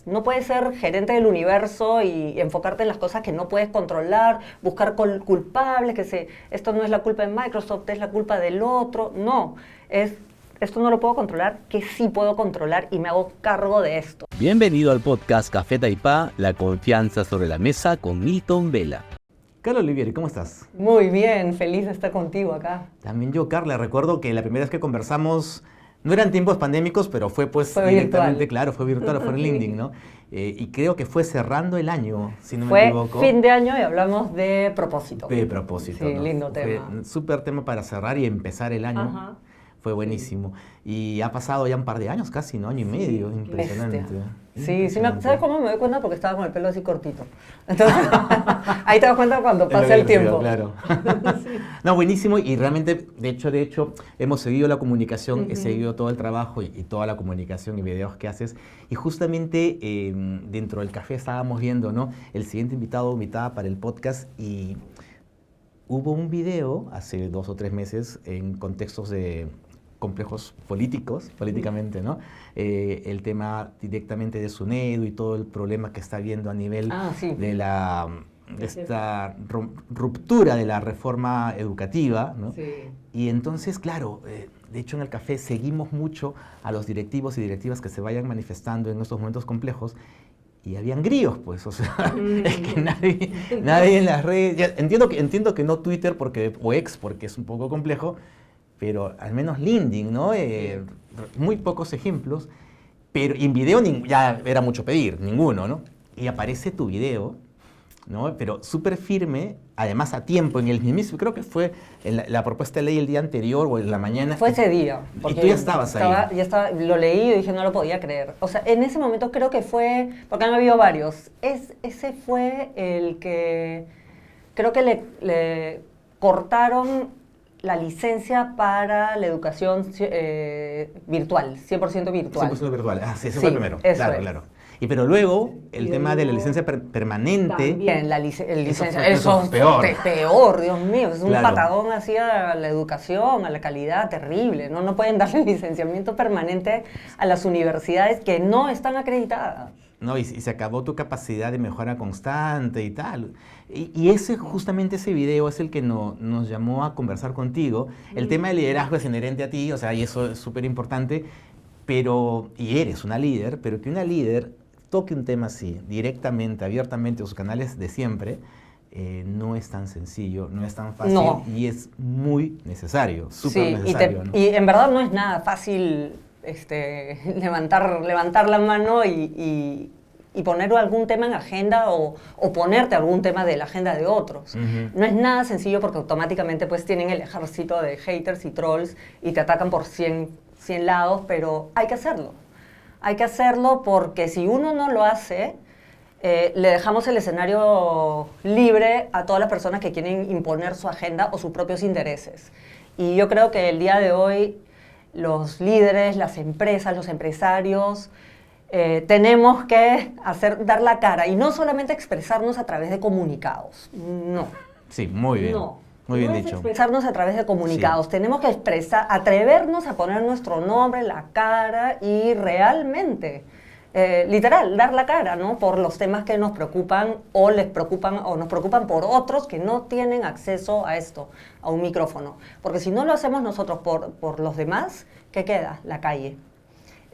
No puedes ser gerente del universo y enfocarte en las cosas que no puedes controlar, buscar culpables, esto no es la culpa de Microsoft, es la culpa del otro. No, esto no lo puedo controlar, que sí puedo controlar y me hago cargo de esto. Bienvenido al podcast Café Taipá, la confianza sobre la mesa con Milton Vela. Carla Olivieri, ¿cómo estás? Muy bien, feliz de estar contigo acá. También yo, Carla, recuerdo que la primera vez que conversamos, no eran tiempos pandémicos, pero fue directamente, virtual. Claro, fue virtual, fue en LinkedIn, ¿no? Y creo que fue cerrando el año, si no me Fue equivoco. fin de año y hablamos de propósito. De propósito, Sí, ¿no? lindo tema. Fue un súper tema para cerrar y empezar el año. Ajá. Fue buenísimo. Y ha pasado ya un par de años casi, ¿no? Año y medio, impresionante. Sí, ¿sabes cómo me doy cuenta? Porque estaba con el pelo así cortito. Entonces, ahí te das cuenta cuando pasa el tiempo. Claro. Sí. No, buenísimo. Y realmente, de hecho, hemos seguido la comunicación, he seguido todo el trabajo y toda la comunicación y videos que haces. Y justamente dentro del café estábamos viendo, ¿no? El siguiente invitado o invitada para el podcast y hubo un video hace 2 o 3 meses en contextos de complejos políticamente, ¿no? El tema directamente de SUNEDU y todo el problema que está habiendo a nivel de esta ruptura de la reforma educativa, ¿no? Sí. Y entonces, claro, de hecho en el café seguimos mucho a los directivos y directivas que se vayan manifestando en estos momentos complejos. Y habían grillos, pues, o sea, es que nadie en las redes, ya, entiendo que no Twitter o X porque es un poco complejo, pero al menos LinkedIn, ¿no? Muy pocos ejemplos, pero en video ya era mucho pedir, ninguno, ¿no? Y aparece tu video, ¿no? Pero súper firme, además a tiempo, en el mismo, creo que fue en la propuesta de ley el día anterior o en la mañana. Fue ese día. Y tú ya estabas ahí. Lo leí y dije, no lo podía creer. O sea, en ese momento creo que fue, porque han habido varios, ese fue el que creo que le cortaron la licencia para la educación virtual, 100% virtual. 100% virtual, ese fue el primero, claro. Pero luego, el tema de la licencia permanente... También, la licencia, eso es peor. Peor, Dios mío, es un Claro. patadón así a la educación, a la calidad, terrible, ¿no? No pueden darle licenciamiento permanente a las universidades que no están acreditadas. No, y se acabó tu capacidad de mejora constante y tal. Y justamente ese video es el que nos llamó a conversar contigo. El tema del liderazgo es inherente a ti, o sea, y eso es súper importante, y eres una líder, pero que una líder toque un tema así, directamente, abiertamente, en sus canales de siempre, no es tan sencillo, no es tan fácil, No. Y es muy necesario, súper necesario. ¿No? Y en verdad no es nada fácil levantar la mano y poner algún tema en agenda o ponerte algún tema de la agenda de otros. No es nada sencillo porque automáticamente pues tienen el ejército de haters y trolls y te atacan por 100 lados, pero hay que hacerlo. Hay que hacerlo porque si uno no lo hace, le dejamos el escenario libre a todas las personas que quieren imponer su agenda o sus propios intereses. Y yo creo que el día de hoy los líderes, las empresas, los empresarios, tenemos que dar la cara y no solamente expresarnos a través de comunicados, no. Sí, muy bien. Muy bien dicho. Expresarnos a través de comunicados. Sí. Tenemos que atrevernos a poner nuestro nombre, la cara y realmente, literal, dar la cara, ¿no? Por los temas que nos preocupan o nos preocupan por otros que no tienen acceso a esto, a un micrófono. Porque si no lo hacemos nosotros por los demás, ¿qué queda? La calle.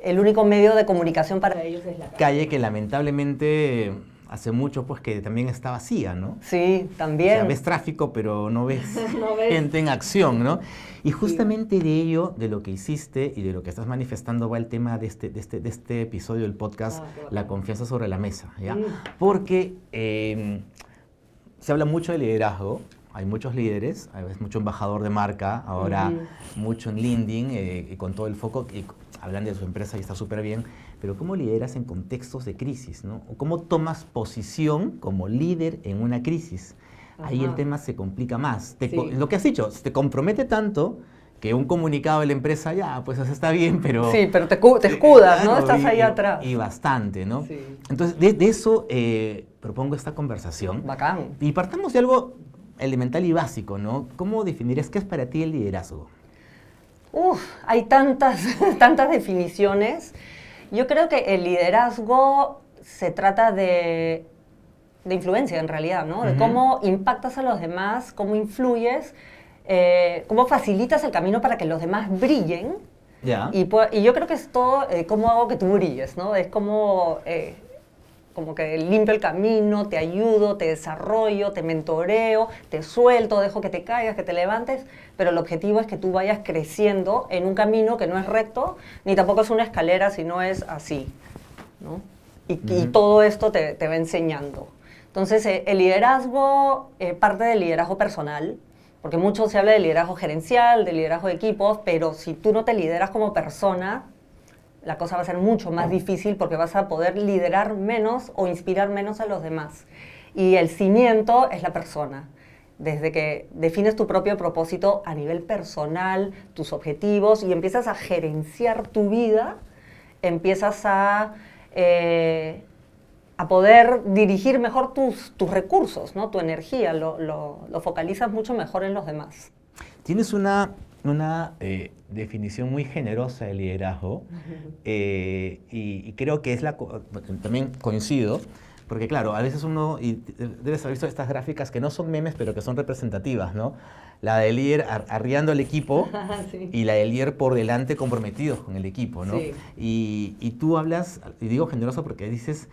El único medio de comunicación para ellos es la calle. Calle que lamentablemente hace mucho pues que también está vacía, ¿no? Sí, también. O sea, ves tráfico, pero no ves gente en acción, ¿no? Y justamente de ello, de lo que hiciste y de lo que estás manifestando va el tema de este episodio del podcast, La confianza sobre la mesa, ¿ya? Porque se habla mucho de liderazgo, hay muchos líderes, hay mucho embajador de marca, ahora mucho en LinkedIn, y con todo el foco, y hablan de su empresa y está súper bien, pero ¿cómo lideras en contextos de crisis, ¿no? O ¿cómo tomas posición como líder en una crisis? Ahí el tema se complica más. Lo que has dicho, te compromete tanto que un comunicado de la empresa, ya, pues eso está bien, pero... Sí, pero te escudas, ¿no? Estás ahí atrás. Y bastante, ¿no? Sí. Entonces, de eso propongo esta conversación. Bacán. Y partamos de algo elemental y básico, ¿no? ¿Cómo definirías qué es para ti el liderazgo? Hay tantas definiciones. Yo creo que el liderazgo se trata de influencia en realidad, ¿no? De cómo impactas a los demás, cómo influyes, cómo facilitas el camino para que los demás brillen. Yeah. Y yo creo que es todo cómo hago que tú brilles, ¿no? Es como que limpio el camino, te ayudo, te desarrollo, te mentoreo, te suelto, dejo que te caigas, que te levantes, pero el objetivo es que tú vayas creciendo en un camino que no es recto, ni tampoco es una escalera, sino es así, ¿no? Y todo esto te va enseñando. Entonces, el liderazgo parte del liderazgo personal, porque mucho se habla de liderazgo gerencial, de liderazgo de equipos, pero si tú no te lideras como persona, la cosa va a ser mucho más difícil porque vas a poder liderar menos o inspirar menos a los demás. Y el cimiento es la persona. Desde que defines tu propio propósito a nivel personal, tus objetivos, y empiezas a gerenciar tu vida, empiezas a poder dirigir mejor tus recursos, ¿no? Tu energía, lo focalizas mucho mejor en los demás. Tienes una definición muy generosa de liderazgo y creo que es también coincido, porque claro, a veces uno, y debes haber visto estas gráficas que no son memes, pero que son representativas, ¿no? La del líder arriando al equipo sí. Y la del líder por delante comprometido con el equipo, ¿no? Sí. Y tú hablas, y digo generoso porque dices,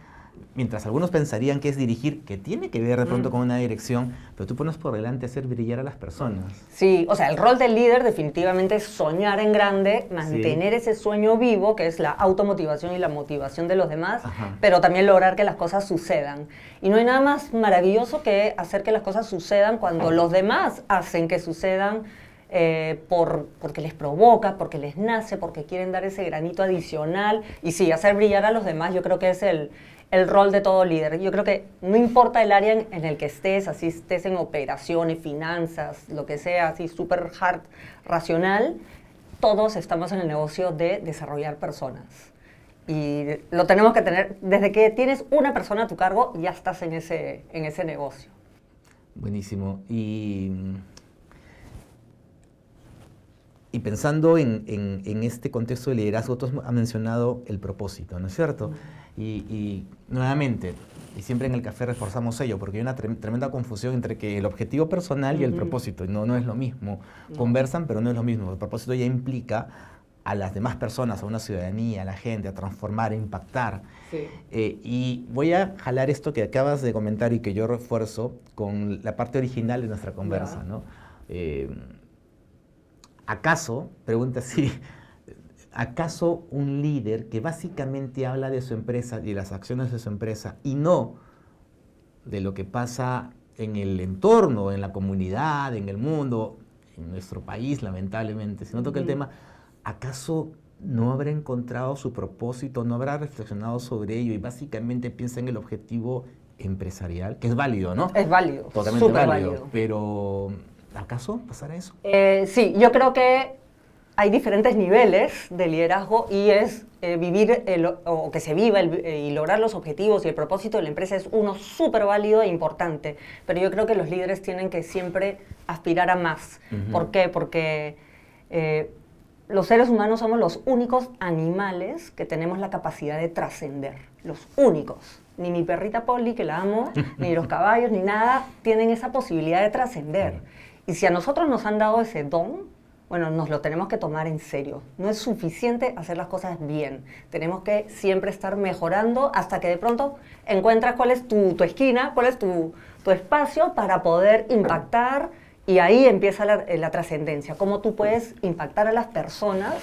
mientras algunos pensarían que es dirigir, que tiene que ver de pronto con una dirección, pero tú pones por delante hacer brillar a las personas. Sí, o sea, el rol del líder definitivamente es soñar en grande, mantener ese sueño vivo, que es la automotivación y la motivación de los demás, pero también lograr que las cosas sucedan. Y no hay nada más maravilloso que hacer que las cosas sucedan cuando los demás hacen que sucedan porque les provoca, porque les nace, porque quieren dar ese granito adicional. Y sí, hacer brillar a los demás yo creo que es el rol de todo líder. Yo creo que no importa el área en el que estés, así estés en operaciones, finanzas, lo que sea, así súper hard, racional, todos estamos en el negocio de desarrollar personas. Y lo tenemos que tener, desde que tienes una persona a tu cargo, ya estás en ese negocio. Buenísimo. Y pensando en este contexto de liderazgo, tú has mencionado el propósito, ¿no es cierto? Y nuevamente, y siempre en el café reforzamos ello, porque hay una tremenda confusión entre que el objetivo personal y el propósito, no es lo mismo. Conversan, pero no es lo mismo. El propósito ya implica a las demás personas, a una ciudadanía, a la gente, a transformar, a impactar. Sí. Y voy a jalar esto que acabas de comentar y que yo refuerzo con la parte original de nuestra conversa, ¿no? ¿Acaso, pregunta así, acaso un líder que básicamente habla de su empresa y las acciones de su empresa y no de lo que pasa en el entorno, en la comunidad, en el mundo, en nuestro país lamentablemente, si no toca el tema, ¿acaso no habrá encontrado su propósito, no habrá reflexionado sobre ello y básicamente piensa en el objetivo empresarial? Que es válido, ¿no? Es válido, totalmente válido. Pero ¿acaso pasará eso? Sí, yo creo que hay diferentes niveles de liderazgo y es vivir o que se viva y lograr los objetivos y el propósito de la empresa es uno súper válido e importante. Pero yo creo que los líderes tienen que siempre aspirar a más. ¿Por qué? Porque los seres humanos somos los únicos animales que tenemos la capacidad de trascender. Los únicos. Ni mi perrita Polly, que la amo, ni los caballos, ni nada, tienen esa posibilidad de trascender. Y si a nosotros nos han dado ese don, bueno, nos lo tenemos que tomar en serio. No es suficiente hacer las cosas bien. Tenemos que siempre estar mejorando hasta que de pronto encuentras cuál es tu esquina, cuál es tu espacio para poder impactar. Y ahí empieza la trascendencia. Cómo tú puedes impactar a las personas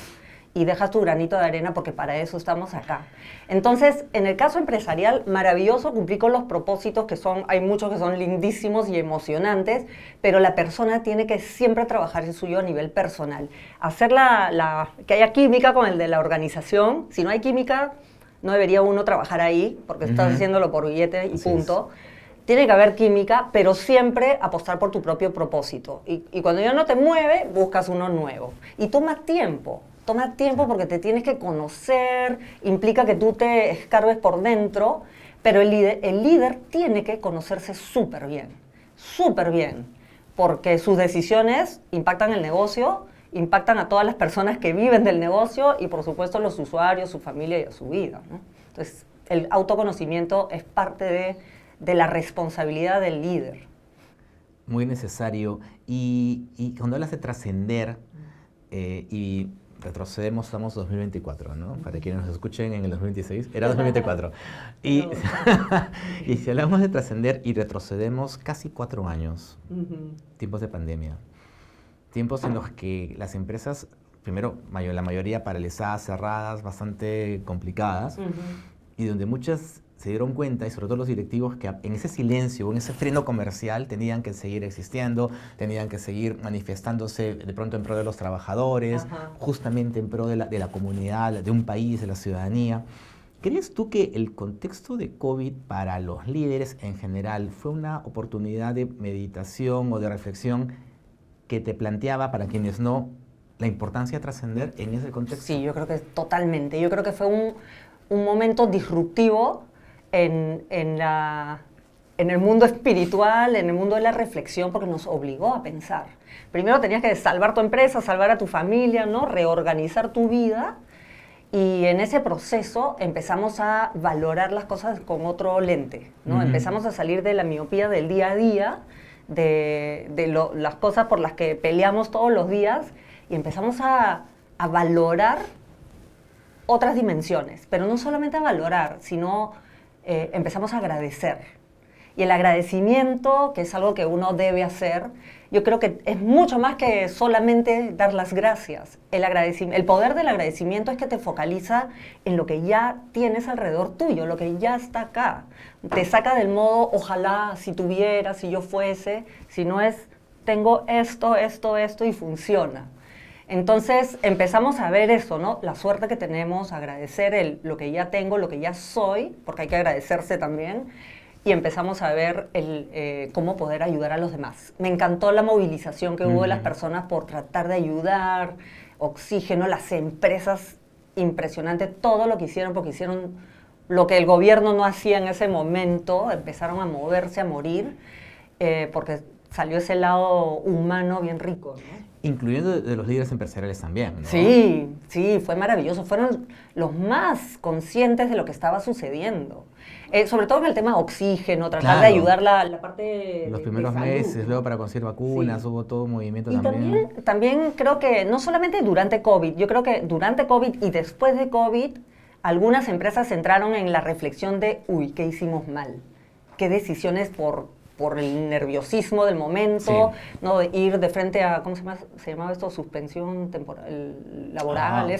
y dejas tu granito de arena porque para eso estamos acá. Entonces, en el caso empresarial, maravilloso, cumplí con los propósitos hay muchos que son lindísimos y emocionantes, pero la persona tiene que siempre trabajar en suyo a nivel personal. Hacer que haya química con el de la organización. Si no hay química, no debería uno trabajar ahí, porque estás haciéndolo por billete y punto. Tiene que haber química, pero siempre apostar por tu propio propósito. Y cuando ya no te mueve, buscas uno nuevo. Y toma tiempo porque te tienes que conocer, implica que tú te escarbes por dentro, pero el líder tiene que conocerse súper bien, porque sus decisiones impactan el negocio, impactan a todas las personas que viven del negocio y por supuesto los usuarios, su familia y a su vida, ¿no? Entonces, el autoconocimiento es parte de la responsabilidad del líder. Muy necesario. Y cuando hablas de trascender y retrocedemos, estamos en 2024, ¿no? Para quienes nos escuchen en el 2026, era 2024. Y, y si hablamos de trascender y retrocedemos casi 4 años, tiempos de pandemia, tiempos en los que las empresas, primero, la mayoría paralizadas, cerradas, bastante complicadas, y donde muchas se dieron cuenta, y sobre todo los directivos, que en ese silencio, en ese freno comercial, tenían que seguir existiendo, tenían que seguir manifestándose de pronto en pro de los trabajadores, justamente en pro de la comunidad, de un país, de la ciudadanía. ¿Crees tú que el contexto de COVID para los líderes en general fue una oportunidad de meditación o de reflexión que te planteaba, para quienes no, la importancia de trascender en ese contexto? Sí, yo creo que totalmente. Yo creo que fue un momento disruptivo en el mundo espiritual, en el mundo de la reflexión, porque nos obligó a pensar. Primero tenías que salvar tu empresa, salvar a tu familia, ¿no? Reorganizar tu vida, y en ese proceso empezamos a valorar las cosas con otro lente, ¿no? Empezamos a salir de la miopía del día a día, de las cosas por las que peleamos todos los días, y empezamos a valorar otras dimensiones, pero no solamente a valorar, sino empezamos a agradecer. Y el agradecimiento, que es algo que uno debe hacer, yo creo que es mucho más que solamente dar las gracias. El poder del agradecimiento es que te focaliza en lo que ya tienes alrededor tuyo, lo que ya está acá. Te saca del modo, ojalá, si tuviera, si yo fuese, si no es, tengo esto y funciona. Entonces empezamos a ver eso, ¿no? La suerte que tenemos, agradecer lo que ya tengo, lo que ya soy, porque hay que agradecerse también, y empezamos a ver cómo poder ayudar a los demás. Me encantó la movilización que hubo de las personas por tratar de ayudar, oxígeno, las empresas, impresionante todo lo que hicieron, porque hicieron lo que el gobierno no hacía en ese momento, empezaron a moverse, a morir, porque salió ese lado humano bien rico, ¿no? Incluyendo de los líderes empresariales también, ¿no? Sí, fue maravilloso. Fueron los más conscientes de lo que estaba sucediendo. Sobre todo en el tema oxígeno, tratar de ayudar la parte los primeros de salud, meses, luego para conseguir vacunas, hubo todo un movimiento y también creo que no solamente durante COVID, yo creo que durante COVID y después de COVID, algunas empresas entraron en la reflexión de, ¿qué hicimos mal? ¿Qué decisiones por el nerviosismo del momento, ¿no? De ir de frente a, ¿cómo se llamaba esto? Suspensión temporal, laboral,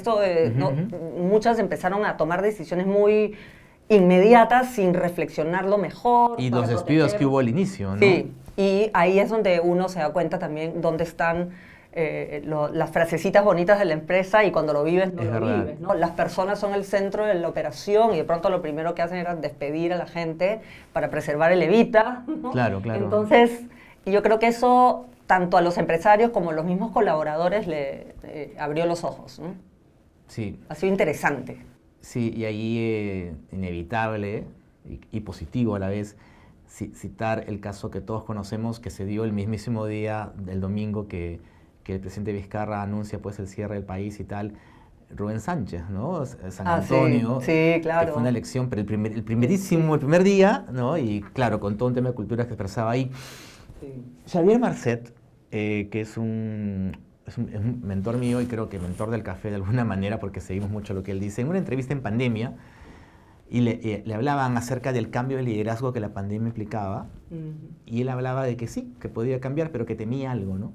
¿no? Muchas empezaron a tomar decisiones muy inmediatas sin reflexionarlo mejor. Y los despidos que hubo al inicio, ¿no? Sí, y ahí es donde uno se da cuenta también dónde están las frasecitas bonitas de la empresa, y cuando lo vives no lo vives, ¿no? Las personas son el centro de la operación, y de pronto lo primero que hacen era despedir a la gente para preservar el evita, ¿no? Claro. Entonces, yo creo que eso tanto a los empresarios como a los mismos colaboradores le abrió los ojos, ¿no? Sí. Ha sido interesante. Sí, y ahí inevitable y positivo a la vez citar el caso que todos conocemos, que se dio el mismísimo día del domingo que el presidente Vizcarra anuncia pues el cierre del país y tal, Rubén Sánchez, ¿no? San Antonio, sí, claro. Que fue una elección, pero el primer día, ¿no? Y claro, con todo un tema de cultura que expresaba ahí. Sí. Xavier Marcet, que es un mentor mío, y creo que mentor del café de alguna manera, porque seguimos mucho lo que él dice, en una entrevista en pandemia, y le hablaban acerca del cambio de liderazgo que la pandemia implicaba, y él hablaba de que sí, que podía cambiar, pero que temía algo, ¿no?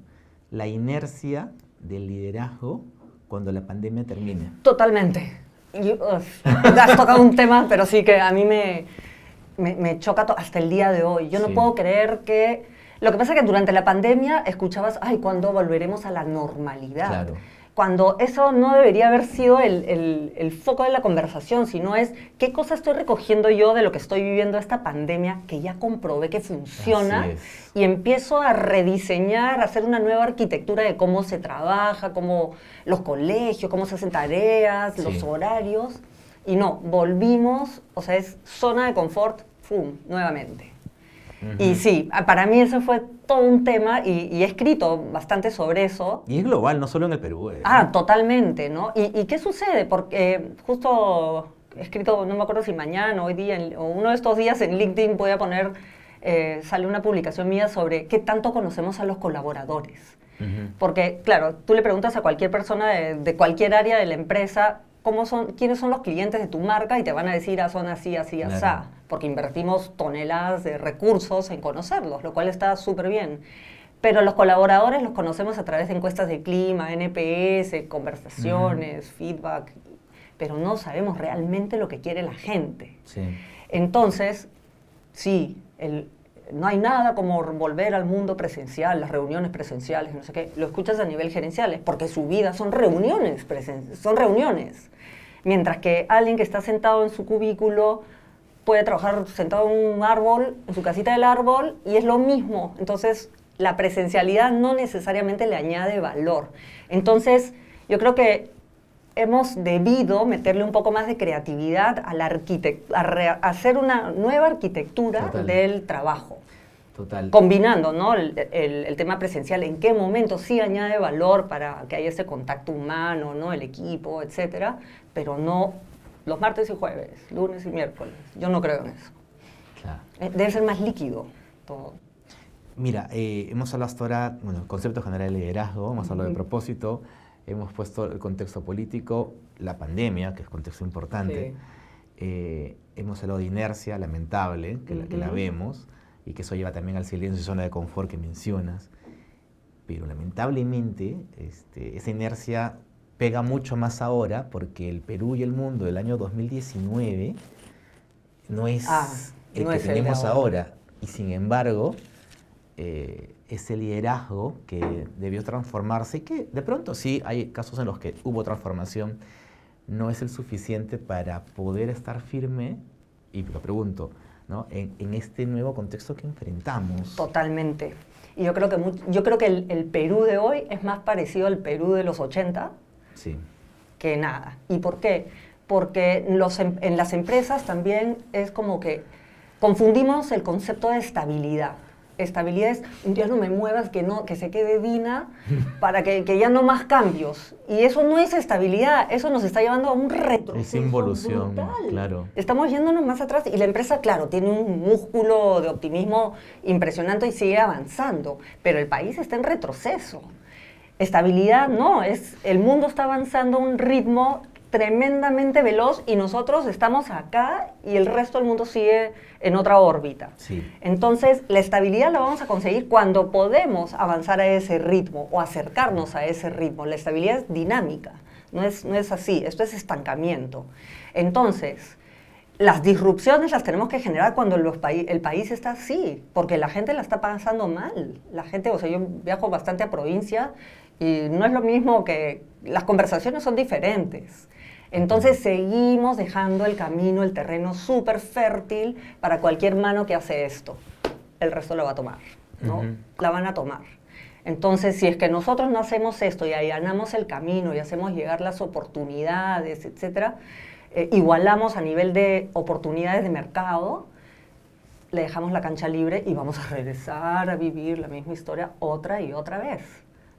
La inercia del liderazgo cuando la pandemia termine. Totalmente. Has tocado un tema, pero sí que a mí me choca hasta el día de hoy. Yo no puedo creer que... Lo que pasa es que durante la pandemia escuchabas, ¿cuándo volveremos a la normalidad? Claro. Cuando eso no debería haber sido el foco de la conversación, sino es qué cosa estoy recogiendo yo de lo que estoy viviendo esta pandemia, que ya comprobé que funciona, y empiezo a rediseñar, a hacer una nueva arquitectura de cómo se trabaja, cómo los colegios, cómo se hacen tareas, los horarios, y no, volvimos, o sea, es zona de confort, ¡fum!, nuevamente. Y sí, para mí eso fue todo un tema, y he escrito bastante sobre eso. Y es global, no solo en el Perú. Totalmente, ¿no? ¿Y qué sucede? Porque justo he escrito, no me acuerdo si mañana, hoy día, o uno de estos días en LinkedIn voy a poner, sale una publicación mía sobre qué tanto conocemos a los colaboradores. Porque, claro, tú le preguntas a cualquier persona de cualquier área de la empresa quiénes son los clientes de tu marca y te van a decir, son así, así, claro. así, porque invertimos toneladas de recursos en conocerlos, lo cual está súper bien. Pero los colaboradores los conocemos a través de encuestas de clima, NPS, conversaciones, feedback, pero no sabemos realmente lo que quiere la gente. Sí. Entonces, sí, no hay nada como volver al mundo presencial, las reuniones presenciales, no sé qué. Lo escuchas a nivel gerencial, porque su vida son reuniones, son reuniones. Mientras que alguien que está sentado en su cubículo puede trabajar sentado en un árbol, en su casita del árbol, y es lo mismo. Entonces, la presencialidad no necesariamente le añade valor. Entonces, yo creo que hemos debido meterle un poco más de creatividad a la hacer una nueva arquitectura del trabajo. Total. Combinando, ¿no? el tema presencial, en qué momento sí añade valor para que haya ese contacto humano, ¿no? El equipo, etcétera, pero no los martes y jueves, lunes y miércoles. Yo no creo en eso. Claro. Debe ser más líquido todo. Mira, hemos hablado hasta ahora, bueno, el concepto general de liderazgo, hemos hablado de propósito, hemos puesto el contexto político, la pandemia, que es contexto importante. Sí. Hemos hablado de inercia lamentable, que la vemos, y que eso lleva también al silencio y zona de confort que mencionas. Pero lamentablemente, esa inercia pega mucho más ahora, porque el Perú y el mundo del año 2019 no es el que tenemos ahora. Y sin embargo, ese liderazgo que debió transformarse, y que de pronto sí hay casos en los que hubo transformación, no es el suficiente para poder estar firme, y lo pregunto, ¿no? en este nuevo contexto que enfrentamos. Totalmente. Y yo creo que el Perú de hoy es más parecido al Perú de los 80 que nada. ¿Y por qué? Porque en las empresas también es como que confundimos el concepto de estabilidad. Estabilidad es, un día no me muevas, que se quede Dina, para que ya no más cambios. Y eso no es estabilidad, eso nos está llevando a un retroceso. Es involución, brutal. Claro. Estamos yéndonos más atrás y la empresa, claro, tiene un músculo de optimismo impresionante y sigue avanzando, pero el país está en retroceso. Estabilidad no, el mundo está avanzando a un ritmo tremendamente veloz y nosotros estamos acá y el resto del mundo sigue en otra órbita. Sí. Entonces, la estabilidad la vamos a conseguir cuando podemos avanzar a ese ritmo o acercarnos a ese ritmo. La estabilidad es dinámica, no es así, esto es estancamiento. Entonces, las disrupciones las tenemos que generar cuando el país está así, porque la gente la está pasando mal. La gente, yo viajo bastante a provincia y no es lo mismo que las conversaciones son diferentes. Entonces seguimos dejando el camino, el terreno súper fértil para cualquier mano que hace esto. El resto lo va a tomar, ¿no? La van a tomar. Entonces, si es que nosotros no hacemos esto y allanamos el camino y hacemos llegar las oportunidades, etcétera, igualamos a nivel de oportunidades de mercado, le dejamos la cancha libre y vamos a regresar a vivir la misma historia otra y otra vez,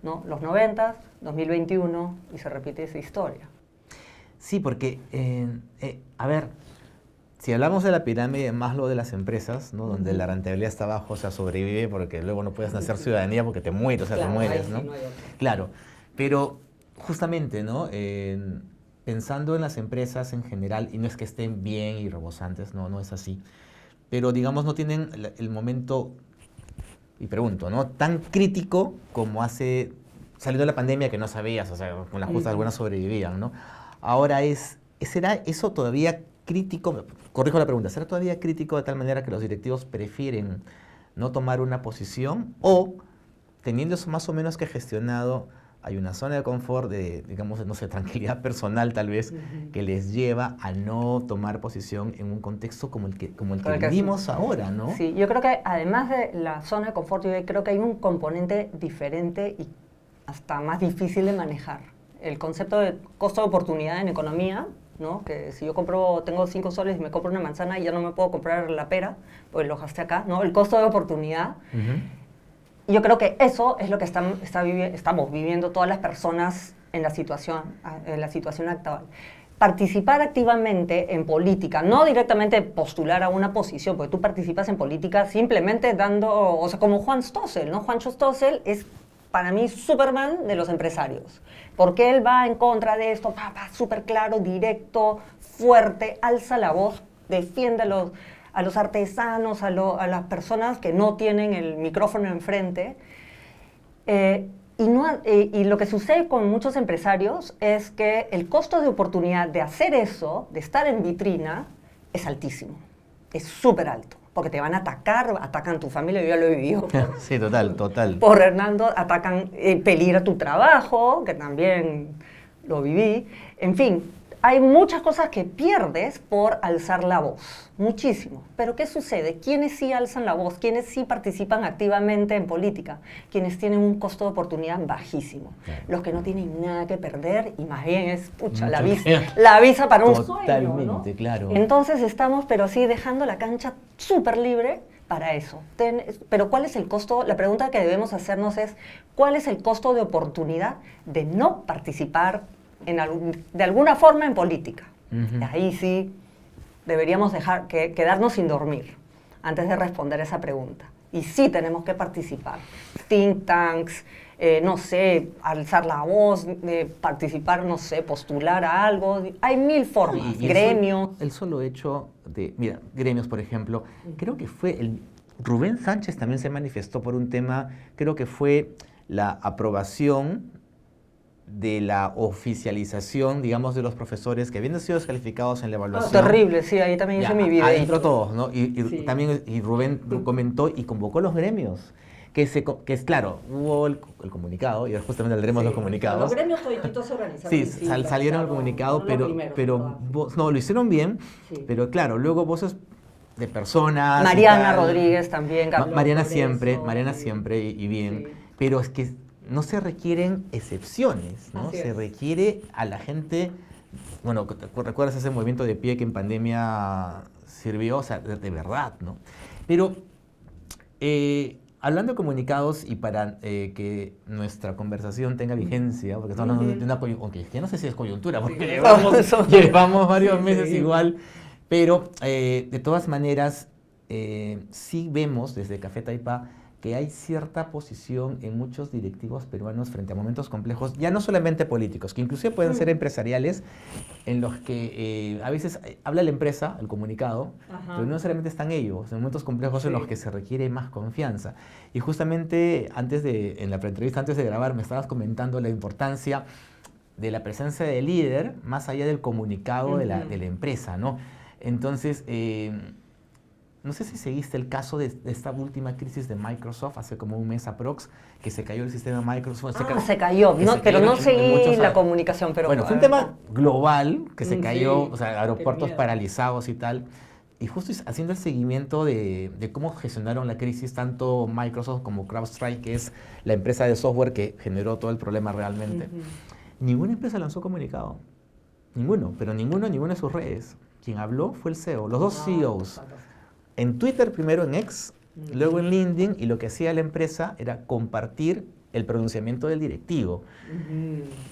¿no? Los 90, 2021 y se repite esa historia. Sí, porque, a ver, si hablamos de la pirámide de Maslow de las empresas, ¿no? Donde la rentabilidad está abajo, sobrevive porque luego no puedes hacer ciudadanía porque te mueres, claro, te mueres, ¿no? Sí, claro, pero justamente, ¿no? Pensando en las empresas en general, y no es que estén bien y rebosantes, no es así, pero digamos no tienen el momento, y pregunto, ¿no? Tan crítico como saliendo de la pandemia que no sabías, con las justas algunas sobrevivían, ¿no? Ahora ¿será eso todavía crítico? Corrijo la pregunta, ¿será todavía crítico de tal manera que los directivos prefieren no tomar una posición? O, teniendo eso más o menos que gestionado, hay una zona de confort de, digamos, no sé, tranquilidad personal tal vez, que les lleva a no tomar posición en un contexto como el que vivimos ahora, ¿no? Sí, yo creo que además de la zona de confort, yo creo que hay un componente diferente y hasta más difícil de manejar. El concepto de costo de oportunidad en economía, ¿no? Que si yo tengo 5 soles y me compro una manzana y ya no me puedo comprar la pera, pues lo gasté acá, ¿no? El costo de oportunidad. Yo creo que eso es lo que estamos viviendo todas las personas en la situación actual. participar activamente en política, no directamente postular a una posición, porque tú participas en política simplemente dando, o sea, como Juan Stossel, ¿no? Juan Stossel es para mí Superman de los empresarios, porque él va en contra de esto, súper claro, directo, fuerte, alza la voz, defiende a los artesanos, a las personas que no tienen el micrófono enfrente. Y lo que sucede con muchos empresarios es que el costo de oportunidad de hacer eso, de estar en vitrina, es altísimo, es súper alto, porque te van a atacar, atacan tu familia, yo ya lo he vivido. Sí, total. Por Hernando, atacan, peligra tu trabajo, que también lo viví, en fin. Hay muchas cosas que pierdes por alzar la voz, muchísimo. Pero ¿qué sucede? ¿Quiénes sí alzan la voz? ¿Quiénes sí participan activamente en política? Quienes tienen un costo de oportunidad bajísimo. Claro. Los que no tienen nada que perder y más bien es, la visa para un sueño, ¿no? Totalmente, claro. Entonces estamos, pero sí, dejando la cancha súper libre para eso. Pero ¿cuál es el costo? La pregunta que debemos hacernos es, ¿cuál es el costo de oportunidad de no participar de alguna forma en política? Ahí sí deberíamos quedarnos sin dormir antes de responder esa pregunta. Y sí tenemos que participar. Think tanks, no sé, alzar la voz, participar, no sé, postular a algo. Hay mil formas, gremios. El solo hecho de, mira, gremios, por ejemplo, creo que fue Rubén Sánchez también se manifestó por un tema, creo que fue la aprobación de la oficialización, digamos, de los profesores que habían sido descalificados en la evaluación. Terrible, sí, ahí también hice mi video. Ahí entró todos, ¿no? También Rubén comentó y convocó los gremios. Que es claro, hubo el comunicado, y justamente hablaremos de los comunicados. Los gremios todititos se organizaron. Sí, salieron el comunicado, pero lo hicieron bien, pero claro, luego voces de personas. Mariana Rodríguez también. Mariana siempre y bien, pero es que no se requieren excepciones, ¿no? Se requiere a la gente, bueno, ¿recuerdas ese movimiento de pie que en pandemia sirvió? O sea, de verdad, ¿no? Pero, hablando de comunicados y para que nuestra conversación tenga vigencia, porque estamos hablando de una coyuntura, aunque ya no sé si es coyuntura, porque llevamos varios meses igual, pero de todas maneras, sí vemos desde Café Taipá que hay cierta posición en muchos directivos peruanos frente a momentos complejos, ya no solamente políticos, que inclusive pueden ser empresariales, en los que a veces habla la empresa, el comunicado, pero no necesariamente están ellos, en momentos complejos en los que se requiere más confianza. Y justamente en la preentrevista, antes de grabar, me estabas comentando la importancia de la presencia del líder, más allá del comunicado de la empresa, ¿no? Entonces, no sé si seguiste el caso de esta última crisis de Microsoft hace como un mes aprox, que se cayó el sistema de Microsoft. Se cayó, pero no seguí la comunicación. Pero bueno, fue un tema global que se cayó, o sea, aeropuertos paralizados y tal. Y justo haciendo el seguimiento de cómo gestionaron la crisis tanto Microsoft como CrowdStrike, que es la empresa de software que generó todo el problema realmente. Ninguna empresa lanzó comunicado. Ninguno de sus redes. Quien habló fue el CEO, los dos CEOs. En Twitter, primero en X, luego en LinkedIn, y lo que hacía la empresa era compartir el pronunciamiento del directivo.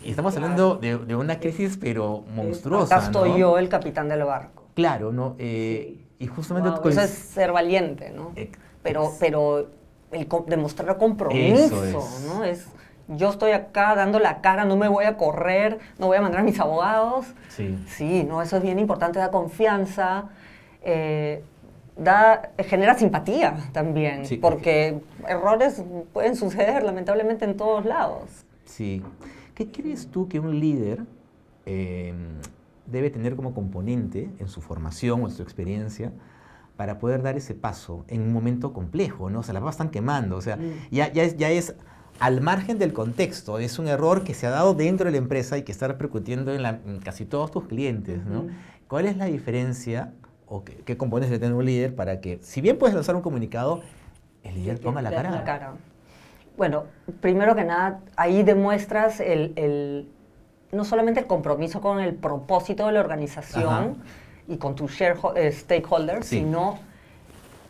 Y estamos hablando de una crisis, pero monstruosa. Acá estoy yo, el capitán del barco. Claro, ¿no? Y justamente... Eso es ser valiente, ¿no? Pero demostrar compromiso, ¿no? Yo estoy acá dando la cara, no me voy a correr, no voy a mandar a mis abogados. Sí, no, eso es bien importante, da confianza. Genera simpatía también, porque errores pueden suceder lamentablemente en todos lados. Sí. ¿Qué crees tú que un líder debe tener como componente en su formación o en su experiencia para poder dar ese paso en un momento complejo, ¿no? O sea, las papas están quemando, o sea, ya es al margen del contexto, es un error que se ha dado dentro de la empresa y que está repercutiendo en casi todos tus clientes, ¿no? ¿Cuál es la diferencia o qué componentes debe tener un líder para que, si bien puedes lanzar un comunicado, el líder ponga la cara? Bueno, primero que nada, ahí demuestras no solamente el compromiso con el propósito de la organización y con tus stakeholders, sino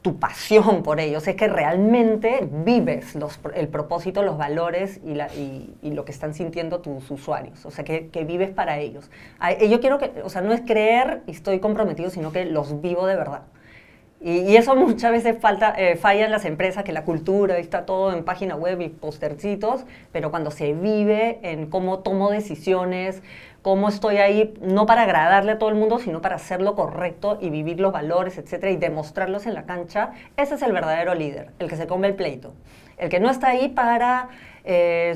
tu pasión por ellos, es que realmente vives el propósito, los valores y lo que están sintiendo tus usuarios, o sea, que vives para ellos. Yo quiero que, o sea, no es creer y estoy comprometido, sino que los vivo de verdad. Y eso muchas veces falla en las empresas, que la cultura está todo en página web y postercitos, pero cuando se vive en cómo tomo decisiones, cómo estoy ahí, no para agradarle a todo el mundo, sino para hacer lo correcto y vivir los valores, etcétera, y demostrarlos en la cancha, ese es el verdadero líder, el que se come el pleito. El que no está ahí para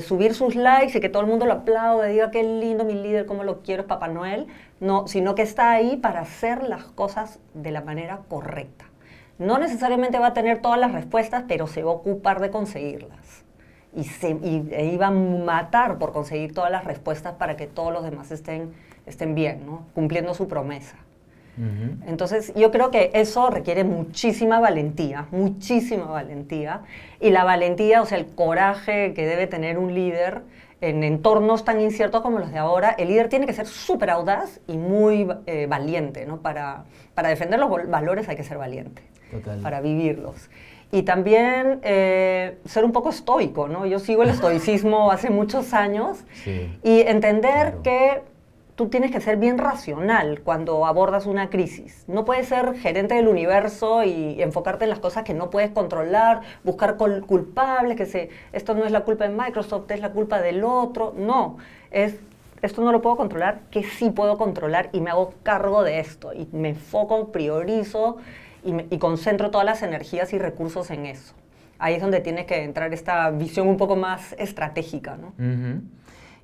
subir sus likes y que todo el mundo lo aplaude, diga qué lindo mi líder, cómo lo quiero, es Papá Noel, no, sino que está ahí para hacer las cosas de la manera correcta. No necesariamente va a tener todas las respuestas, pero se va a ocupar de conseguirlas. Y va a matar por conseguir todas las respuestas para que todos los demás estén bien, ¿no? Cumpliendo su promesa. Entonces, yo creo que eso requiere muchísima valentía. Y la valentía, o sea, el coraje que debe tener un líder en entornos tan inciertos como los de ahora, el líder tiene que ser súper audaz y muy valiente, ¿no? Para defender los valores hay que ser valiente. Total. Para vivirlos. Y también ser un poco estoico, ¿no? Yo sigo el estoicismo hace muchos años y entender que tú tienes que ser bien racional cuando abordas una crisis. No puedes ser gerente del universo y enfocarte en las cosas que no puedes controlar, buscar culpables, esto no es la culpa de Microsoft, es la culpa del otro. No, esto no lo puedo controlar, que sí puedo controlar y me hago cargo de esto. Y me enfoco, priorizo y concentro todas las energías y recursos en eso. Ahí es donde tiene que entrar esta visión un poco más estratégica, ¿no?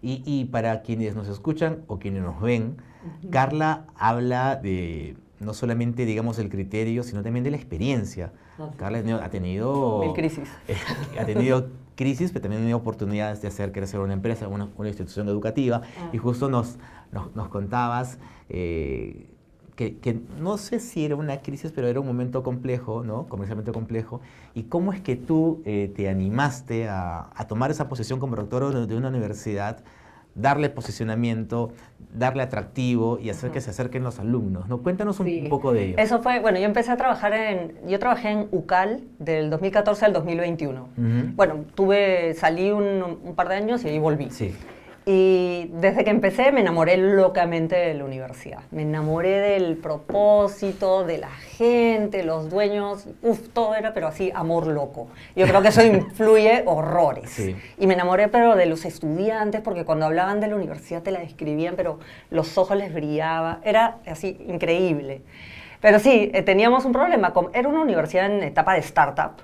Y para quienes nos escuchan o quienes nos ven, Carla habla de no solamente, digamos, el criterio, sino también de la experiencia. Carla ha tenido... Mil crisis. Ha tenido crisis, pero también ha tenido oportunidades de hacer crecer una empresa, una institución educativa. Y justo nos contabas... Que no sé si era una crisis, pero era un momento complejo, ¿no? Comercialmente complejo. ¿Y cómo es que tú te animaste a tomar esa posición como rector de una universidad, darle posicionamiento, darle atractivo y hacer que se acerquen los alumnos, ¿no? Cuéntanos un poco de ello. Eso fue, bueno, yo empecé a trabajar yo trabajé en UCAL del 2014 al 2021. Bueno, salí un par de años y ahí volví. Sí. Y desde que empecé me enamoré locamente de la universidad. Me enamoré del propósito, de la gente, los dueños. Todo era, pero así, amor loco. Yo creo que eso influye horrores. Sí. Y me enamoré, pero de los estudiantes, porque cuando hablaban de la universidad te la describían, pero los ojos les brillaba. Era así, increíble. Pero sí, teníamos un problema. Era una universidad en etapa de startup,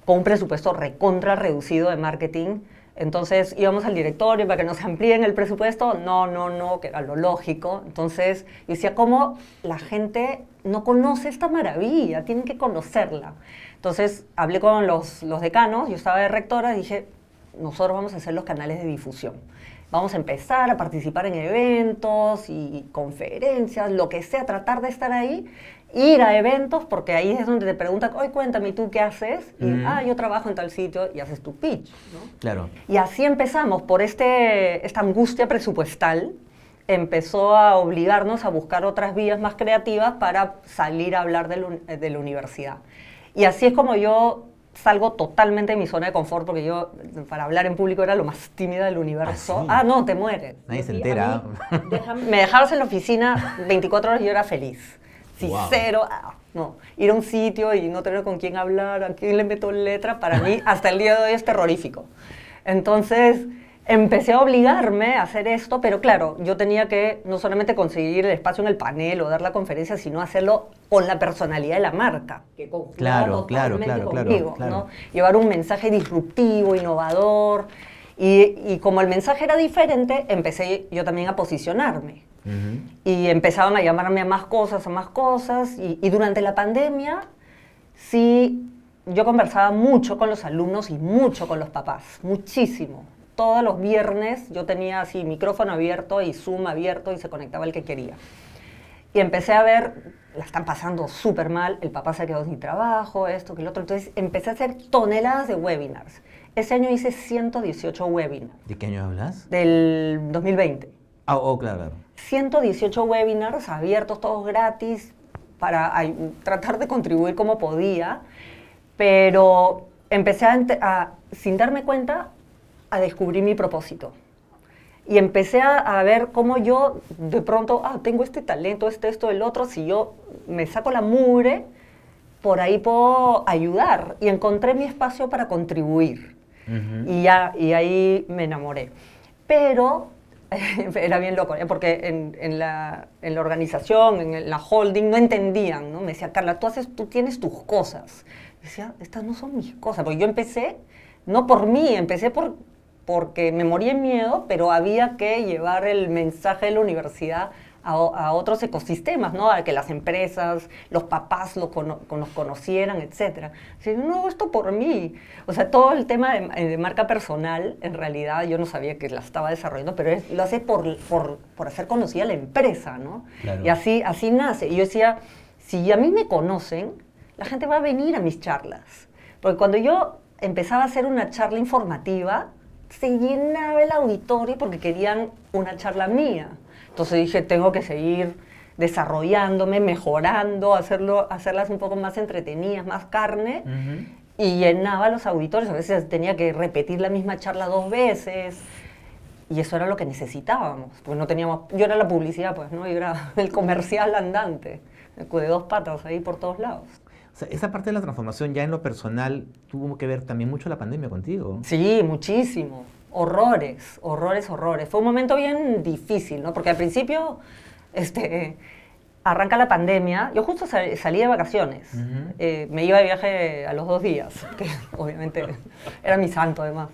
con un presupuesto recontra reducido de marketing. Entonces íbamos al directorio para que nos amplíen el presupuesto. No, que era lo lógico. Entonces yo decía, ¿cómo la gente no conoce esta maravilla? Tienen que conocerla. Entonces hablé con los decanos, yo estaba de rectora, y dije, nosotros vamos a hacer los canales de difusión. Vamos a empezar a participar en eventos y conferencias, lo que sea, tratar de estar ahí, ir a eventos, porque ahí es donde te preguntan, oye, cuéntame, ¿tú qué haces? Y, yo trabajo en tal sitio, y haces tu pitch, ¿no? Claro. Y así empezamos, por esta angustia presupuestal, empezó a obligarnos a buscar otras vías más creativas para salir a hablar de la universidad. Y así es como yo salgo totalmente de mi zona de confort, porque yo, para hablar en público, era lo más tímida del universo. ¿Ah, sí? No, te mueres. Nadie se entera. Me dejabas en la oficina 24 horas y yo era feliz. Sí, wow. Cero, no. Ir a un sitio y no tener con quién hablar, a quién le meto letra, para mí, hasta el día de hoy es terrorífico. Entonces, empecé a obligarme a hacer esto, pero claro, yo tenía que no solamente conseguir el espacio en el panel o dar la conferencia, sino hacerlo con la personalidad de la marca, que claro, conmigo, ¿no? Llevar un mensaje disruptivo, innovador, y como el mensaje era diferente, empecé yo también a posicionarme. Y empezaban a llamarme a más cosas, y durante la pandemia, sí, yo conversaba mucho con los alumnos y mucho con los papás, muchísimo. Todos los viernes yo tenía así micrófono abierto y Zoom abierto y se conectaba el que quería. Y empecé a ver, la están pasando súper mal, el papá se quedó sin trabajo, esto, que lo otro. Entonces empecé a hacer toneladas de webinars. Ese año hice 118 webinars. ¿De qué año hablas? Del 2020. Claro. 118 webinars abiertos, todos gratis, para tratar de contribuir como podía, pero empecé sin darme cuenta, a descubrir mi propósito. Y empecé a ver cómo yo de pronto, tengo este talento, esto, el otro, si yo me saco la mugre, por ahí puedo ayudar. Y encontré mi espacio para contribuir. Y ahí me enamoré. Pero era bien loco, porque en la organización, en la holding, no entendían, ¿no? Me decía, Carla, tú tienes tus cosas. Decía, estas no son mis cosas, porque yo empecé, no por mí, empecé porque me moría en miedo, pero había que llevar el mensaje de la universidad a otros ecosistemas, ¿no? A que las empresas, los papás nos conocieran, etc. Así, no, esto por mí. O sea, todo el tema de marca personal, en realidad, yo no sabía que la estaba desarrollando, pero lo hace por hacer conocida la empresa, ¿no? Claro. Y así nace. Y yo decía, si a mí me conocen, la gente va a venir a mis charlas. Porque cuando yo empezaba a hacer una charla informativa, se llenaba el auditorio porque querían una charla mía. Entonces dije, tengo que seguir desarrollándome, mejorando, hacerlas un poco más entretenidas, más carne, y llenaba los auditorios. A veces tenía que repetir la misma charla 2 veces, y eso era lo que necesitábamos, porque no teníamos, yo era la publicidad, pues, ¿no? Yo era el comercial andante, de 2 patas ahí por todos lados. O sea, esa parte de la transformación ya en lo personal tuvo que ver también mucho la pandemia contigo. Sí, muchísimo. Horrores. Fue un momento bien difícil, ¿no? Porque al principio arranca la pandemia. Yo justo salí de vacaciones. Me iba de viaje a los 2 días, que obviamente era mi santo además.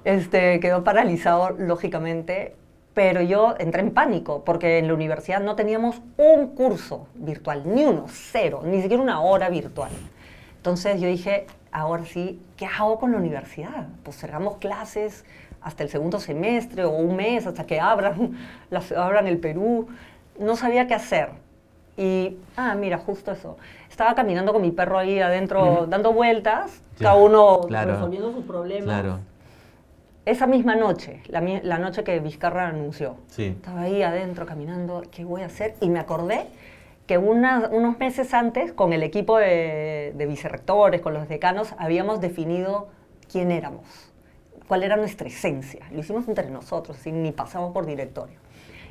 Quedó paralizado, lógicamente, pero yo entré en pánico, porque en la universidad no teníamos un curso virtual, ni uno, 0, ni siquiera una hora virtual. Entonces yo dije, ahora sí, ¿qué hago con la universidad? Pues cerramos clases hasta el segundo semestre o un mes, hasta que abran el Perú. No sabía qué hacer. Y, mira, justo eso. Estaba caminando con mi perro ahí adentro, dando vueltas, cada uno resolviendo sus problemas. Claro. Esa misma noche, la noche que Vizcarra anunció, estaba ahí adentro caminando, ¿qué voy a hacer? Y me acordé que unos meses antes, con el equipo de vicerrectores, con los decanos, habíamos definido quién éramos, cuál era nuestra esencia. Lo hicimos entre nosotros, ni pasamos por directorio.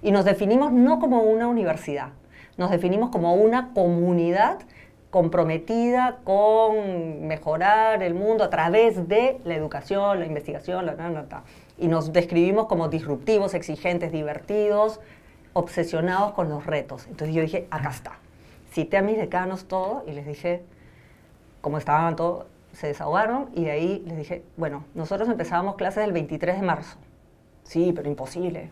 Y nos definimos no como una universidad, nos definimos como una comunidad comprometida con mejorar el mundo a través de la educación, la investigación, y nos describimos como disruptivos, exigentes, divertidos, obsesionados con los retos. Entonces yo dije, acá está. Cité a mis decanos todo y les dije, como estaban todos, se desahogaron, y de ahí les dije, bueno, nosotros empezábamos clases el 23 de marzo. Sí, pero imposible.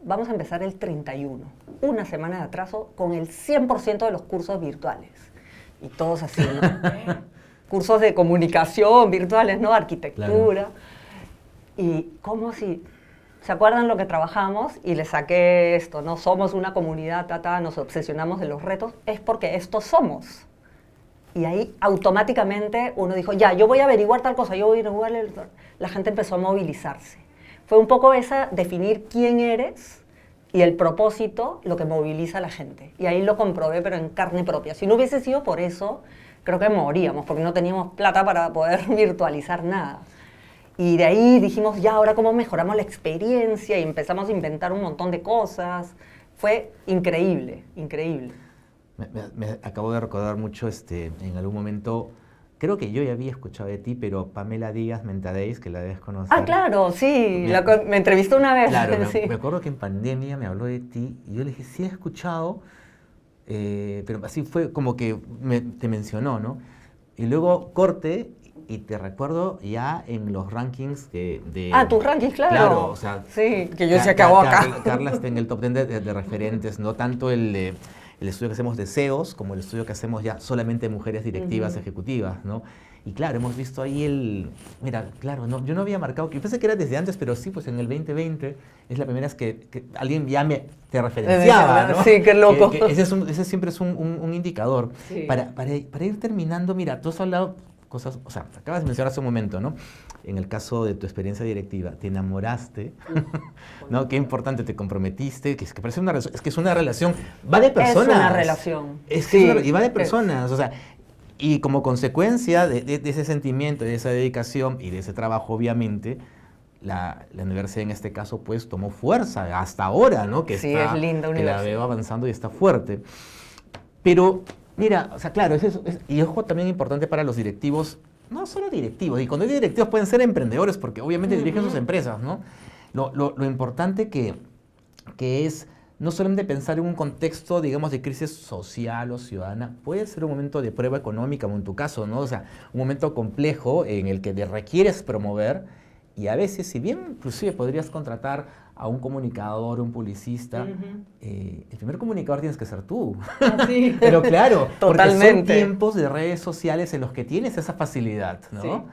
Vamos a empezar el 31, una semana de atraso, con el 100% de los cursos virtuales. Y todos así, ¿no? Cursos de comunicación virtuales, ¿no? Arquitectura. Claro. Y ¿cómo si? ¿Se acuerdan lo que trabajamos? Y les saqué esto, ¿no? Somos una comunidad, nos obsesionamos de los retos. Es porque estos somos. Y ahí automáticamente uno dijo, ya, yo voy a averiguar tal cosa, yo voy a averiguar... La gente empezó a movilizarse. Fue un poco definir quién eres y el propósito, lo que moviliza a la gente. Y ahí lo comprobé, pero en carne propia. Si no hubiese sido por eso, creo que moríamos, porque no teníamos plata para poder virtualizar nada. Y de ahí dijimos, ya, ahora cómo mejoramos la experiencia, y empezamos a inventar un montón de cosas. Fue increíble, increíble. Me acabo de recordar mucho, en algún momento, creo que yo ya había escuchado de ti, pero Pamela Díaz Mentadeis, que la debes conocer. Ah, claro, sí, me entrevistó una vez. Claro, sí. me acuerdo que en pandemia me habló de ti, y yo le dije, sí he escuchado, pero así fue como que te mencionó, ¿no? Y luego corte, y te recuerdo ya en los rankings de... tus rankings, claro. Claro, o sea... Sí, que yo decía que hago acá. Carla está en el top 10 de referentes, no tanto el estudio que hacemos de CEOs, como el estudio que hacemos ya solamente de mujeres directivas, ejecutivas, ¿no? Y claro, hemos visto ahí mira, claro, no, yo no había marcado, yo pensé que era desde antes, pero sí, pues en el 2020 es la primera vez que alguien ya te referenciaba, ¿no? Sí, qué loco. Ese siempre es un indicador. Sí. Para ir terminando, mira, tú has hablado cosas, o sea, acabas de mencionar hace un momento, ¿no? En el caso de tu experiencia directiva, te enamoraste, ¿no? Qué importante, te comprometiste, que parece una relación, es que es una relación, va de personas. Es una relación. Es que y va de personas, o sea, y como consecuencia de ese sentimiento, de esa dedicación y de ese trabajo, obviamente, la universidad en este caso pues tomó fuerza hasta ahora, ¿no? Que sí, está, es linda que la veo avanzando y está fuerte. Pero, mira, o sea, claro, y ojo también importante para los directivos, no solo directivos, y cuando hay directivos pueden ser emprendedores, porque obviamente dirigen sus empresas, ¿no? Lo importante que es no solamente pensar en un contexto, digamos, de crisis social o ciudadana, puede ser un momento de prueba económica, como en tu caso, ¿no? O sea, un momento complejo en el que te requieres promover, y a veces, si bien inclusive podrías contratar a un comunicador, un publicista, el primer comunicador tienes que ser tú. Sí. Pero claro, totalmente. Porque son tiempos de redes sociales en los que tienes esa facilidad, ¿no?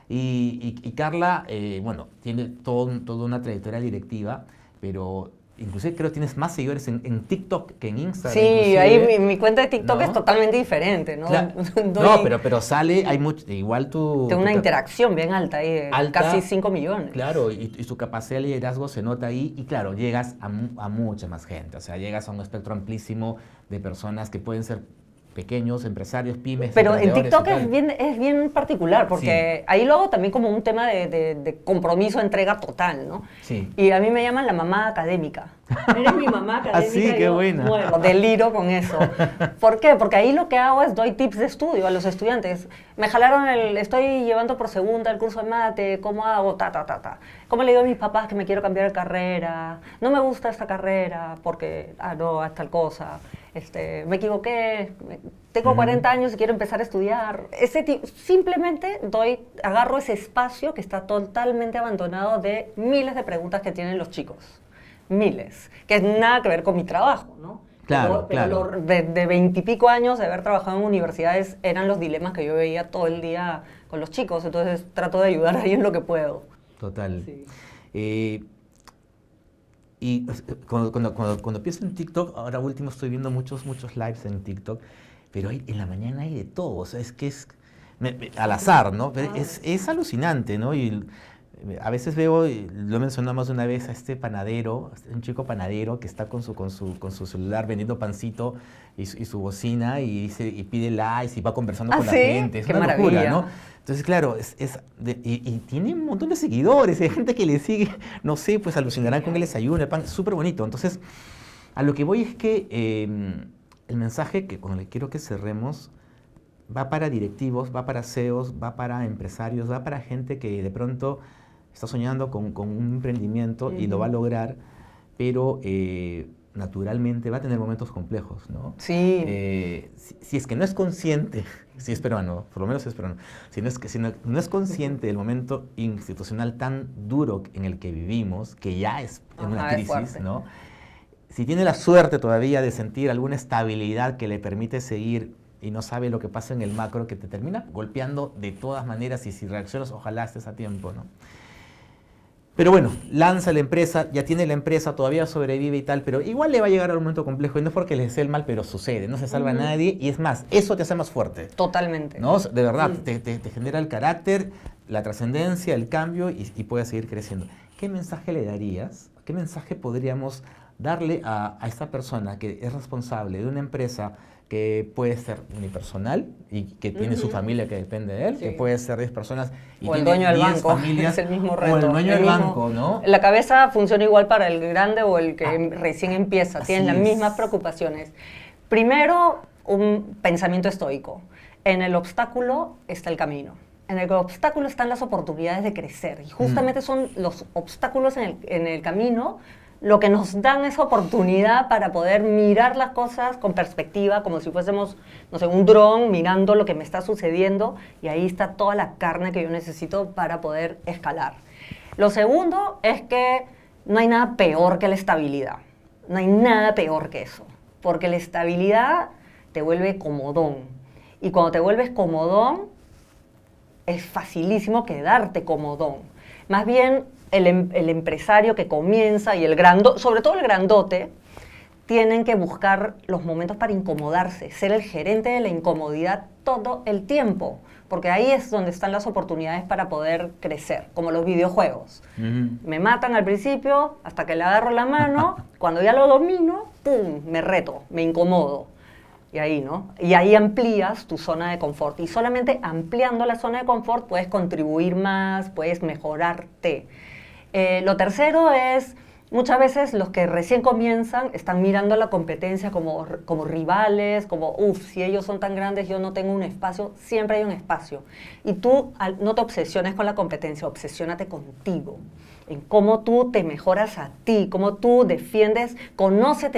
Sí. Y Carla, bueno, tiene toda una trayectoria directiva, pero inclusive creo que tienes más seguidores en TikTok que en Instagram. Sí, inclusive, ahí mi cuenta de TikTok ¿no? es totalmente diferente, ¿no? Claro. No, pero sale, hay mucho, igual tú... Tengo una interacción bien alta ahí, de casi 5 millones. Claro, y su capacidad de liderazgo se nota ahí, y claro, llegas a mucha más gente, o sea, llegas a un espectro amplísimo de personas que pueden ser pequeños, empresarios, pymes. Pero en TikTok es bien particular, porque ahí lo hago también como un tema de compromiso, entrega total, ¿no? Sí. Y a mí me llaman la mamá académica. Eres mi mamá académica. Así, qué buena. Bueno, deliro con eso. ¿Por qué? Porque ahí lo que hago es doy tips de estudio a los estudiantes. Me jalaron estoy llevando por segunda el curso de mate, ¿cómo hago? ¿Cómo le digo a mis papás que me quiero cambiar de carrera? No me gusta esta carrera porque, no, es tal cosa. Me equivoqué, tengo 40 años y quiero empezar a estudiar. Simplemente agarro ese espacio que está totalmente abandonado de miles de preguntas que tienen los chicos. Miles. Que es nada que ver con mi trabajo, ¿no? Claro, pero claro. De 20 y pico años de haber trabajado en universidades eran los dilemas que yo veía todo el día con los chicos. Entonces trato de ayudar ahí en lo que puedo. Total. Sí. Y cuando pienso en TikTok, ahora último estoy viendo muchos lives en TikTok, pero en la mañana hay de todo, o sea, es que es al azar, ¿no? Pero es alucinante, ¿no? Y a veces veo, lo he mencionado más de una vez, a este panadero, un chico panadero que está con su celular vendiendo pancito y su bocina y pide likes y va conversando con la gente. Es Qué una maravilla. locura, ¿no? Entonces, claro, y tiene un montón de seguidores, hay gente que le sigue, no sé, pues alucinarán con el desayuno, el pan, súper bonito. Entonces, a lo que voy es que el mensaje con el que quiero que cerremos va para directivos, va para CEOs, va para empresarios, va para gente que de pronto está soñando con un emprendimiento y lo va a lograr, pero naturalmente va a tener momentos complejos, ¿no? Sí. Si es que no es consciente, si es peruano, por lo menos es peruano, si no es consciente del momento institucional tan duro en el que vivimos, que ya es una crisis, ¿no? Si tiene la suerte todavía de sentir alguna estabilidad que le permite seguir y no sabe lo que pasa en el macro, que te termina golpeando de todas maneras, y si reaccionas, ojalá estés a tiempo, ¿no? Pero bueno, lanza la empresa, ya tiene la empresa, todavía sobrevive y tal, pero igual le va a llegar a un momento complejo, y no es porque le desee el mal, pero sucede, no se salva a nadie, y es más, eso te hace más fuerte. Totalmente. ¿No? De verdad, te genera el carácter, la trascendencia, el cambio, y puedes seguir creciendo. ¿Qué mensaje le darías? ¿Qué mensaje podríamos darle a esta persona que es responsable de una empresa que puede ser unipersonal y que tiene su familia que depende de él, que puede ser 10 personas y o el tiene dueño del 10 banco, familias, es el mismo reto. o el dueño del banco, ¿no? La cabeza funciona igual para el grande o el que recién empieza, tienen las mismas preocupaciones. Primero, un pensamiento estoico. En el obstáculo está el camino. En el obstáculo están las oportunidades de crecer, y justamente son los obstáculos en el camino lo que nos dan esa oportunidad para poder mirar las cosas con perspectiva, como si fuésemos, no sé, un dron mirando lo que me está sucediendo, y ahí está toda la carne que yo necesito para poder escalar. Lo segundo es que no hay nada peor que la estabilidad. No hay nada peor que eso, porque la estabilidad te vuelve comodón. Y cuando te vuelves comodón, es facilísimo quedarte comodón. Más bien, el empresario que comienza y sobre todo el grandote, tienen que buscar los momentos para incomodarse, ser el gerente de la incomodidad todo el tiempo, porque ahí es donde están las oportunidades para poder crecer, como los videojuegos. Me matan al principio, hasta que le agarro la mano, cuando ya lo domino, ¡pum!, me reto, me incomodo. Y ahí, ¿no? Y ahí amplías tu zona de confort. Y solamente ampliando la zona de confort puedes contribuir más, puedes mejorarte. Lo tercero es, muchas veces los que recién comienzan están mirando a la competencia como rivales, como, si ellos son tan grandes, yo no tengo un espacio. Siempre hay un espacio. Y tú no te obsesiones con la competencia, obsesiónate contigo, en cómo tú te mejoras a ti, cómo tú defiendes, conoce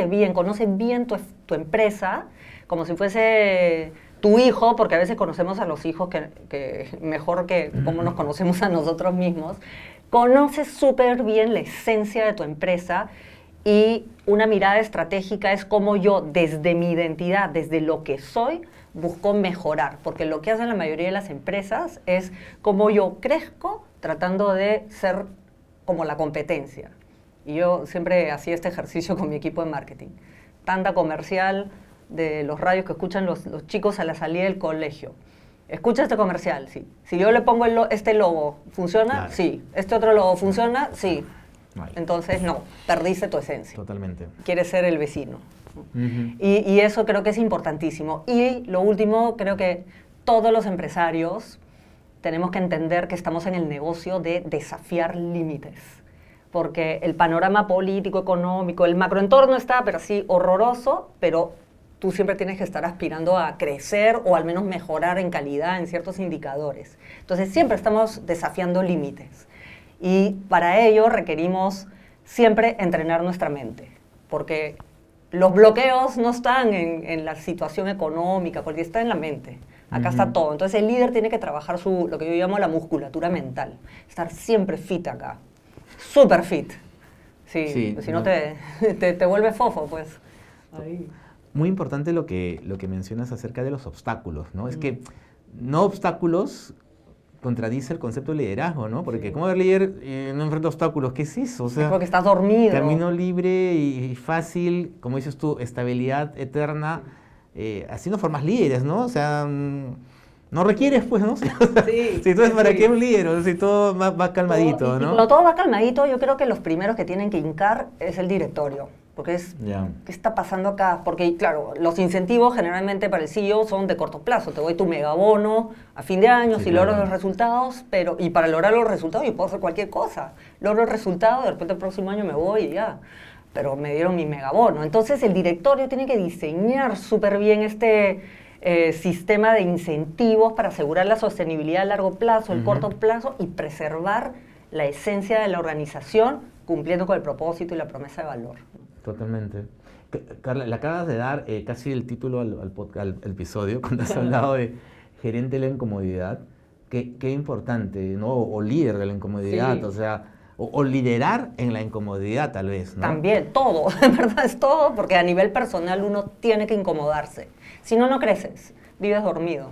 bien tu empresa, como si fuese tu hijo, porque a veces conocemos a los hijos que mejor que cómo nos conocemos a nosotros mismos. Conoces súper bien la esencia de tu empresa y una mirada estratégica es cómo yo, desde mi identidad, desde lo que soy, busco mejorar. Porque lo que hacen la mayoría de las empresas es cómo yo crezco tratando de ser como la competencia. Y yo siempre hacía este ejercicio con mi equipo de marketing. Tanda comercial de los radios que escuchan los chicos a la salida del colegio. Escucha este comercial, sí. Si yo le pongo este logo, ¿funciona? Claro. Sí. ¿Este otro logo funciona? Sí. Vale. Entonces, no, perdiste tu esencia. Totalmente. Quieres ser el vecino. Y eso creo que es importantísimo. Y lo último, creo que todos los empresarios tenemos que entender que estamos en el negocio de desafiar límites. Porque el panorama político, económico, el macroentorno está, pero así, horroroso, pero tú siempre tienes que estar aspirando a crecer o al menos mejorar en calidad en ciertos indicadores. Entonces, siempre estamos desafiando límites. Y para ello requerimos siempre entrenar nuestra mente, porque los bloqueos no están en la situación económica, porque está en la mente. Acá está todo. Entonces, el líder tiene que trabajar lo que yo llamo la musculatura mental. Estar siempre fit acá. Súper fit. Sí, si no te vuelves fofo, pues. Ahí. Muy importante lo que mencionas acerca de los obstáculos, ¿no? Es que no obstáculos contradice el concepto de liderazgo, ¿no? Porque ¿cómo líder no enfrenta obstáculos? ¿Qué es eso? O sea, es porque estás dormido. Camino libre y fácil, como dices tú, estabilidad eterna. Así no formas líderes, ¿no? O sea, no requieres, pues, ¿no? Si tú es para qué un líder, o si todo va calmadito, ¿no? Cuando todo va calmadito, yo creo que los primeros que tienen que hincar es el directorio. Porque ¿qué está pasando acá? Porque, claro, los incentivos generalmente para el CEO son de corto plazo. Te doy tu megabono a fin de año si logras los resultados, y para lograr los resultados yo puedo hacer cualquier cosa. Logro el resultado, de repente el próximo año me voy y ya. Pero me dieron mi megabono. Entonces el directorio tiene que diseñar súper bien este sistema de incentivos para asegurar la sostenibilidad a largo plazo, el corto plazo y preservar la esencia de la organización cumpliendo con el propósito y la promesa de valor. Totalmente. Carla, le acabas de dar casi el título al episodio cuando has hablado de gerente de la incomodidad. Qué importante, ¿no? O líder de la incomodidad, sí. O sea, o liderar en la incomodidad tal vez, ¿no? También, todo, en verdad es todo, porque a nivel personal uno tiene que incomodarse. Si no, no creces, vives dormido.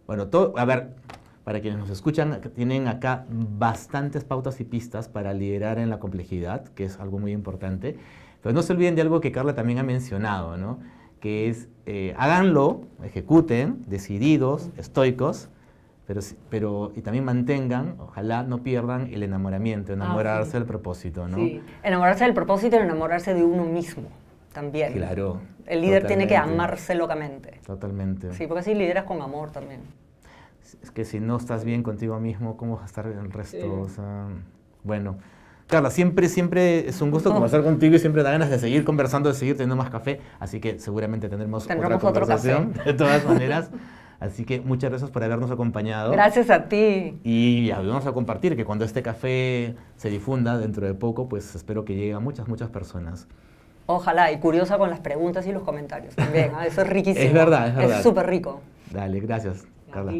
Bueno, a ver, para quienes nos escuchan, tienen acá bastantes pautas y pistas para liderar en la complejidad, que es algo muy importante. Pero no se olviden de algo que Carla también ha mencionado, ¿no? Que es, háganlo, ejecuten, decididos, estoicos, pero y también mantengan, ojalá no pierdan el enamoramiento, enamorarse del propósito, ¿no? Sí, enamorarse del propósito y enamorarse de uno mismo también. Claro. El líder tiene que amarse locamente. Totalmente. Sí, porque así lideras con amor también. Es que si no estás bien contigo mismo, ¿cómo vas a estar en el resto? Sí. O sea, bueno, Carla, siempre es un gusto conversar contigo y siempre da ganas de seguir conversando, de seguir teniendo más café, así que seguramente tendremos otra conversación, de todas maneras. Así que muchas gracias por habernos acompañado. Gracias a ti. Y vamos a compartir que cuando este café se difunda dentro de poco, pues espero que llegue a muchas personas. Ojalá, y curiosa con las preguntas y los comentarios también. Eso es riquísimo. Es verdad. Es súper rico. Dale, gracias, Carla.